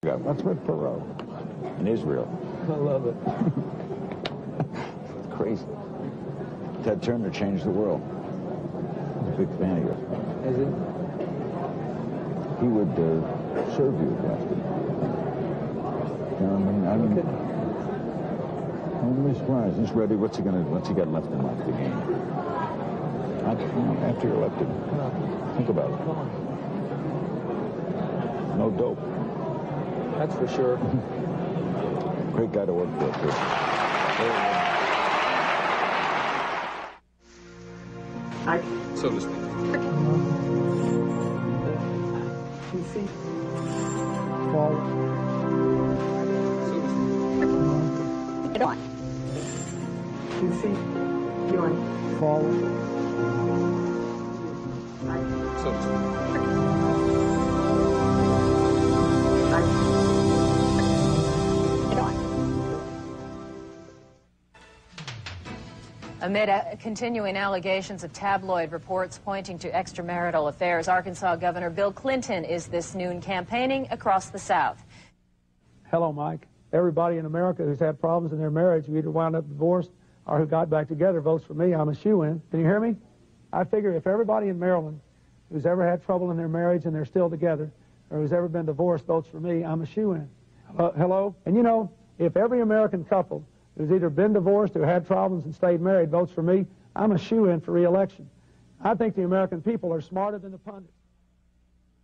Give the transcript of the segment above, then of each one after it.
That's with Perot in Israel. I love it. It's crazy. Ted Turner changed the world. He's a big fan of yours. Is he? He would serve you if asked him. You know what I mean? I'm really surprised. He's ready. What's he got left in life to gain? After you're elected, think about it. No dope. That's for sure. Great guy to work for, too. So to speak. PC. Forward. So to speak. Get on. PC. Going. Forward. So to speak. Amid continuing allegations of tabloid reports pointing to extramarital affairs, Arkansas Governor Bill Clinton is this noon campaigning across the South. Hello, Mike. Everybody in America who's had problems in their marriage, who either wound up divorced or who got back together, votes for me. I'm a shoo-in. Can you hear me? I figure if everybody in Maryland who's ever had trouble in their marriage and they're still together, or who's ever been divorced votes for me, I'm a shoo-in. Hello? And you know, if every American couple who's either been divorced or had problems and stayed married votes for me, I'm a shoo-in for re-election. I think the American people are smarter than the pundits.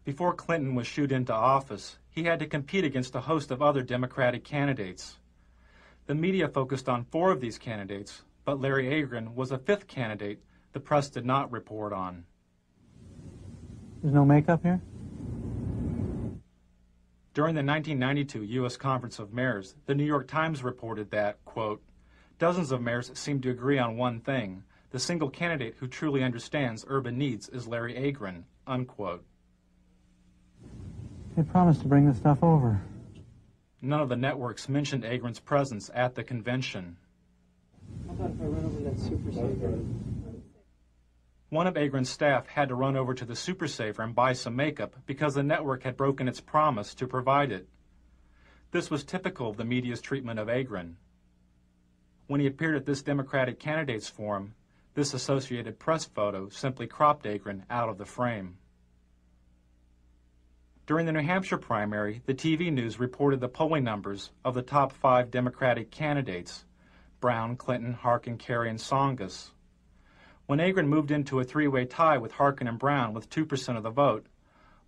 Before Clinton was shooed into office, he had to compete against a host of other Democratic candidates. The media focused on 4 of these candidates, but Larry Agron was a 5th candidate the press did not report on. There's no makeup here? During the 1992 U.S. Conference of Mayors, the New York Times reported that, quote, dozens of mayors seem to agree on one thing. The single candidate who truly understands urban needs is Larry Agron, unquote. They promised to bring this stuff over. None of the networks mentioned Agron's presence at the convention. How about if I run over that Super Saver? One of Agron's staff had to run over to the Super Saver and buy some makeup because the network had broken its promise to provide it. This was typical of the media's treatment of Agron. When he appeared at this Democratic Candidates Forum, this Associated Press photo simply cropped Agron out of the frame. During the New Hampshire primary, the TV news reported the polling numbers of the top 5 Democratic candidates: Brown, Clinton, Harkin, Kerry, and Tsongas. When Agron moved into a 3-way tie with Harkin and Brown with 2% of the vote,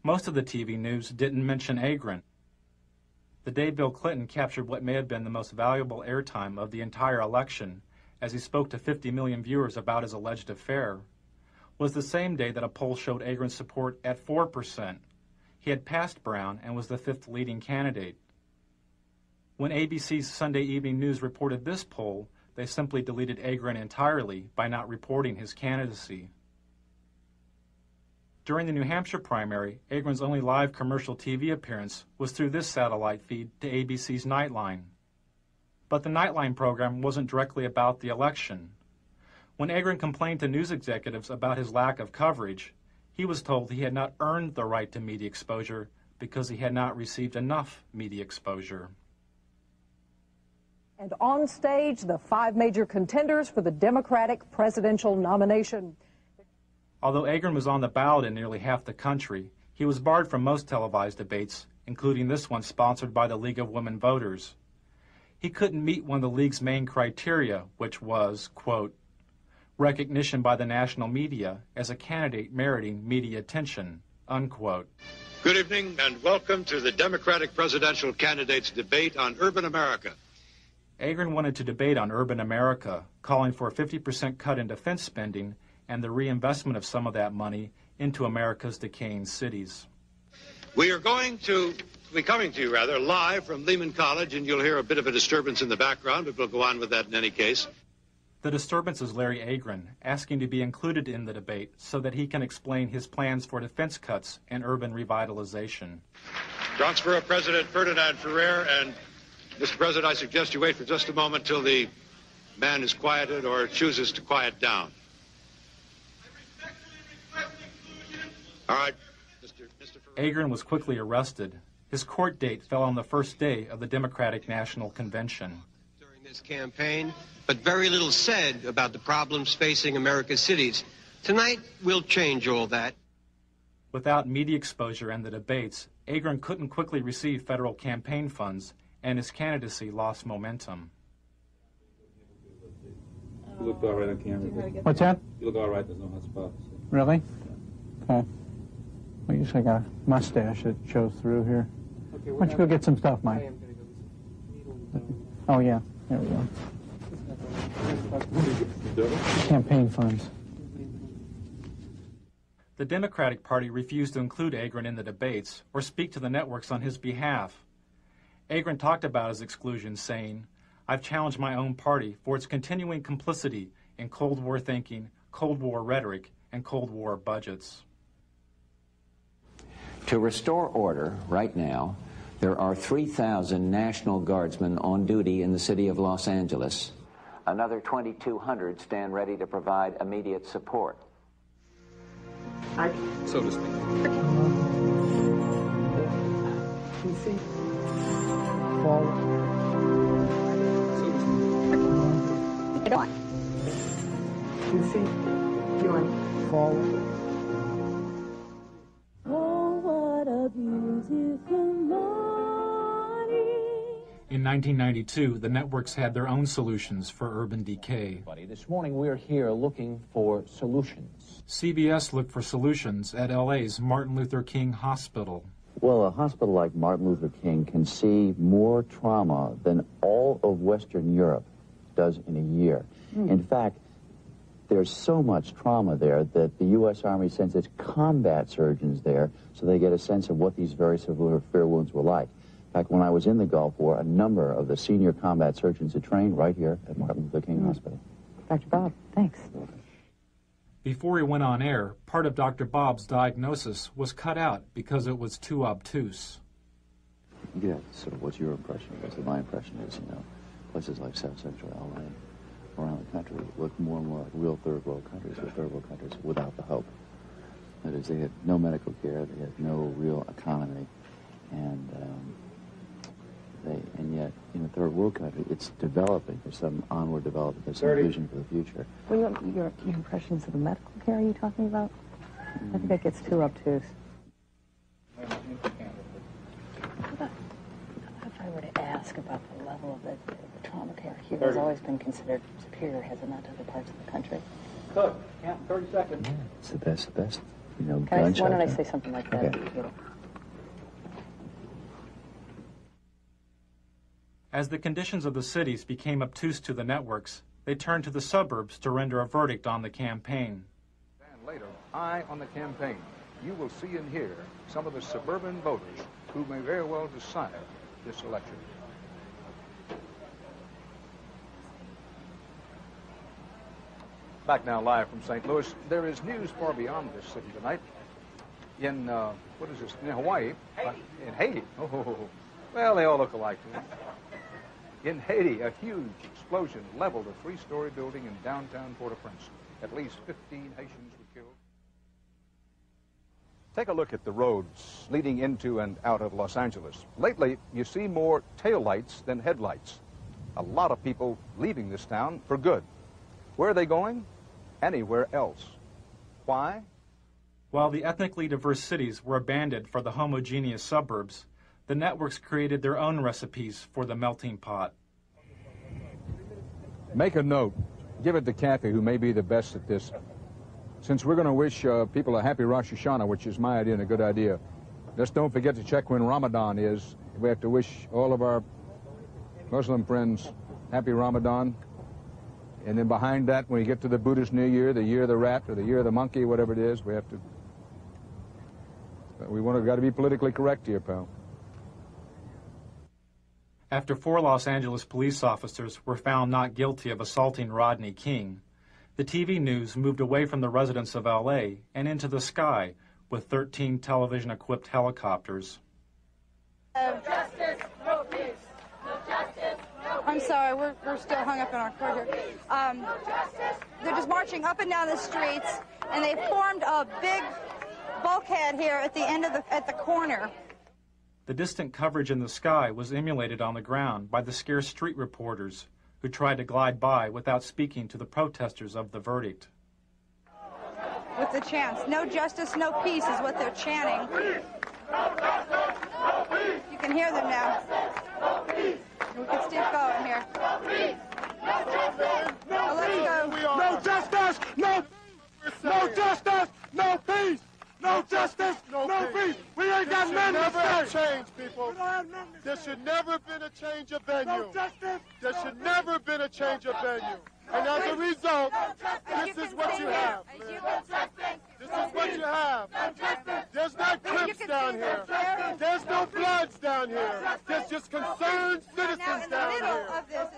most of the TV news didn't mention Agron. The day Bill Clinton captured what may have been the most valuable airtime of the entire election, as he spoke to 50 million viewers about his alleged affair, was the same day that a poll showed Agron's support at 4%. He had passed Brown and was the 5th leading candidate. When ABC's Sunday Evening News reported this poll, they simply deleted Agron entirely by not reporting his candidacy. During the New Hampshire primary, Agron's only live commercial TV appearance was through this satellite feed to ABC's Nightline. But the Nightline program wasn't directly about the election. When Agron complained to news executives about his lack of coverage, he was told he had not earned the right to media exposure because he had not received enough media exposure. And on stage, the 5 major contenders for the Democratic presidential nomination. Although Agron was on the ballot in nearly half the country, he was barred from most televised debates, including this one sponsored by the League of Women Voters. He couldn't meet one of the League's main criteria, which was, quote, recognition by the national media as a candidate meriting media attention, unquote. Good evening and welcome to the Democratic presidential candidates debate on urban America. Agron wanted to debate on urban America, calling for a 50% cut in defense spending and the reinvestment of some of that money into America's decaying cities. We are going to be coming to you, live from Lehman College, and you'll hear a bit of a disturbance in the background, but we'll go on with that in any case. The disturbance is Larry Agron, asking to be included in the debate so that he can explain his plans for defense cuts and urban revitalization. Transfer of President Ferdinand Ferrer, and Mr. President, I suggest you wait for just a moment till the man is quieted or chooses to quiet down. All right, Mr. Ferrer. Agron was quickly arrested. His court date fell on the first day of the Democratic National Convention. During this campaign, but very little said about the problems facing America's cities. Tonight, we'll change all that. Without media exposure and the debates, Agron couldn't quickly receive federal campaign funds, and his candidacy lost momentum. You look all right on camera. What's that? You look all right. There's no hot spots. Really? Okay. Well, you usually got a mustache that shows through here. Okay, Why don't you go get some stuff, Mike? I am going to go. Oh, yeah. There we go. Campaign funds. The Democratic Party refused to include Agron in the debates or speak to the networks on his behalf. Agron talked about his exclusion, saying, "I've challenged my own party for its continuing complicity in Cold War thinking, Cold War rhetoric, and Cold War budgets." To restore order right now, there are 3,000 National Guardsmen on duty in the city of Los Angeles. Another 2,200 stand ready to provide immediate support. So to speak. PC. Forward. So to speak. PC. Join. Forward. Oh, what a beautiful morning. In 1992, the networks had their own solutions for urban decay. This morning we're here looking for solutions. CBS looked for solutions at LA's Martin Luther King Hospital. Well, a hospital like Martin Luther King can see more trauma than all of Western Europe does in a year. In fact, there's so much trauma there that the U.S. Army sends its combat surgeons there so they get a sense of what these very severe wounds were like. In fact, when I was in the Gulf War, a number of the senior combat surgeons had trained right here at Martin Luther King Hospital. Dr. Bob, thanks. Before he went on air, part of Dr. Bob's diagnosis was cut out because it was too obtuse. Yeah, so what's your impression? Because my impression is, you know, places like South Central LA, around the country, look more and more like real third world countries, or third world countries without the hope. That is, they had no medical care, they had no real economy, and yet in a third world country, it's developing. There's some onward development. There's some vision for the future. Well, your impressions of the medical care are you talking about? I think that gets too obtuse. If I were to ask about the level of the trauma care here has always been considered superior, has it not, to other parts of the country? Cook, count 30 seconds. It's the best, you know, Why don't I gunshot. say something like that? Okay. As the conditions of the cities became obtuse to the networks, they turned to the suburbs to render a verdict on the campaign. And later, eye on the campaign. You will see and hear some of the suburban voters who may very well decide this election. Back now live from St. Louis. There is news far beyond this city tonight. In, what is this, in Hawaii? In Haiti. Oh, well, they all look alike to me. In Haiti, a huge explosion leveled a three-story building in downtown Port-au-Prince. At least 15 Haitians were killed. Take a look at the roads leading into and out of Los Angeles. Lately, you see more taillights than headlights. A lot of people leaving this town for good. Where are they going? Anywhere else. Why? While the ethnically diverse cities were abandoned for the homogeneous suburbs, the networks created their own recipes for the melting pot. Make a note. Give it to Kathy, who may be the best at this. Since we're going to wish people a happy Rosh Hashanah, which is my idea and a good idea, just don't forget to check when Ramadan is. We have to wish all of our Muslim friends happy Ramadan. And then behind that, when you get to the Buddhist New Year, the year of the rat or the year of the monkey, whatever it is, we have to... We've got to be politically correct here, pal. After 4 Los Angeles police officers were found not guilty of assaulting Rodney King, the TV news moved away from the residents of L.A. and into the sky with 13 television-equipped helicopters. No justice, no peace. No justice, no peace. I'm sorry, we're still hung up in our court here. They're just marching up and down the streets, and they formed a big bulkhead here at the end of at the corner. The distant coverage in the sky was emulated on the ground by the scarce street reporters who tried to glide by without speaking to the protesters of the verdict. With the chants, no justice, no peace is what they're chanting. You can hear them now. We can still going here. Now let's go. No justice, no justice, no peace. No justice, no peace. We ain't got nothing to say. Change, people. There should never have been a change of venue. No justice. There should never have been a change of venue. And as a result, this is what you have. This is what you have. There's no Crips down here. There's no Bloods down here. There's just concerned citizens down here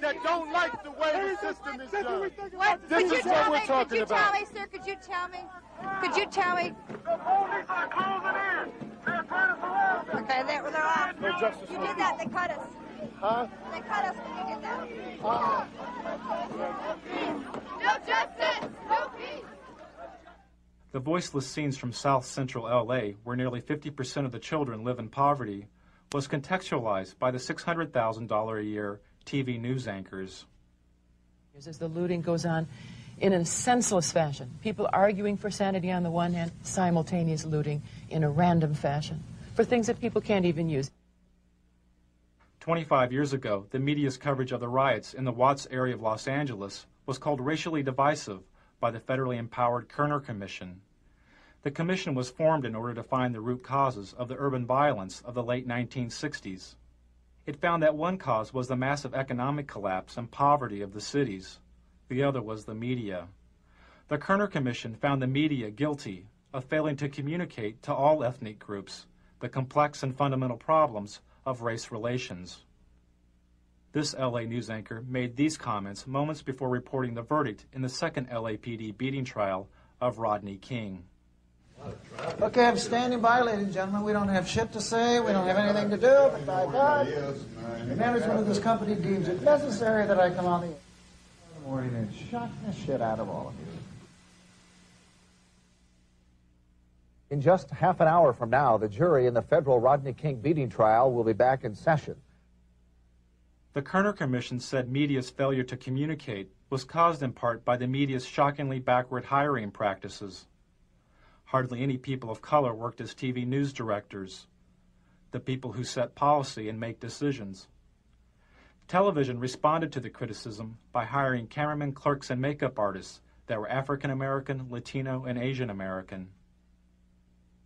that don't like the way the system is done. This is what we're talking about. Could you tell me, sir, could you tell me? Could you tell me? The police are closing in. They're trying to surround us. Okay, they're off. No justice. You did that, they cut us. Huh? They cut us when you did that. No justice, no peace. The voiceless scenes from South Central LA, where nearly 50% of the children live in poverty, was contextualized by the $600,000 a year TV news anchors. As the looting goes on in a senseless fashion, people arguing for sanity on the one hand, simultaneous looting in a random fashion for things that people can't even use. 25 years ago, the media's coverage of the riots in the Watts area of Los Angeles was called racially divisive by the federally empowered Kerner Commission. The commission was formed in order to find the root causes of the urban violence of the late 1960s. It found that one cause was the massive economic collapse and poverty of the cities. The other was the media. The Kerner Commission found the media guilty of failing to communicate to all ethnic groups the complex and fundamental problems of race relations. This LA news anchor made these comments moments before reporting the verdict in the second LAPD beating trial of Rodney King. Okay, I'm standing by, ladies and gentlemen. We don't have shit to say. We don't have anything to do. But by God, the management of this company deems it necessary that I come on the morning and shock the shit out of all of you. In just half an hour from now, the jury in the federal Rodney King beating trial will be back in session. The Kerner Commission said media's failure to communicate was caused in part by the media's shockingly backward hiring practices. Hardly any people of color worked as TV news directors, the people who set policy and make decisions. Television responded to the criticism by hiring cameramen, clerks, and makeup artists that were African American, Latino, and Asian American.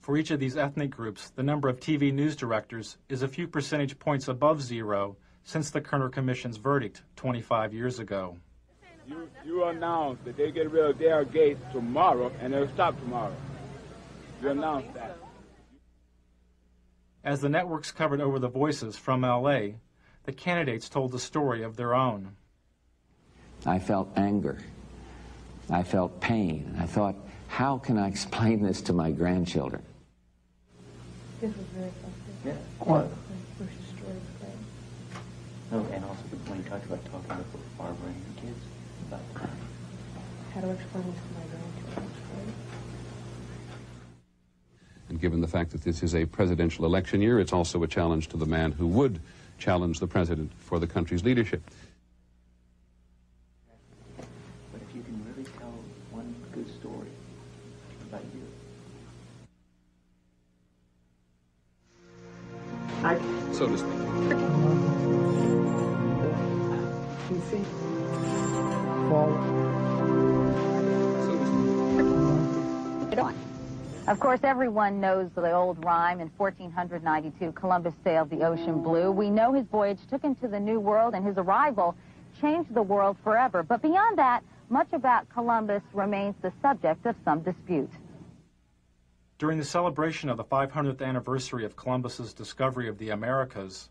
For each of these ethnic groups, the number of TV news directors is a few percentage points above zero since the Kerner Commission's verdict 25 years ago. You announced that they get rid of their gates tomorrow and they'll stop tomorrow. You announced that. As the networks covered over the voices from LA, the candidates told the story of their own. I felt anger. I felt pain. I thought, how can I explain this to my grandchildren? This was very effective. Yeah. What? Bush's story was great. No, and also when you talked about talking about Barbara and your kids, about How to explain this to my grandchildren was great. And given the fact that this is a presidential election year, it's also a challenge to the man who would challenge the president for the country's leadership. But if you can really tell one good story about you. So to speak. PC. Forward. Of course, everyone knows the old rhyme. In 1492, Columbus sailed the ocean blue. We know his voyage took him to the New World, and his arrival changed the world forever. But beyond that, much about Columbus remains the subject of some dispute. During the celebration of the 500th anniversary of Columbus's discovery of the Americas,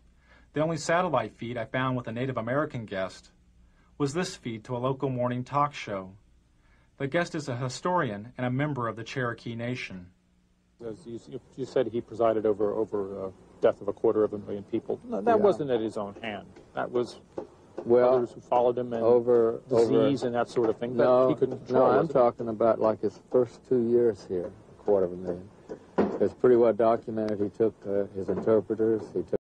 the only satellite feed I found with a Native American guest was this feed to a local morning talk show. The guest is a historian and a member of the Cherokee Nation. As you said, he presided over death of 250,000 people. No, that wasn't at his own hand. That was others who followed him and disease and that sort of thing. But he couldn't control. No, I'm talking about like his first 2 years here, 250,000. It's pretty well documented. He took his interpreters, he took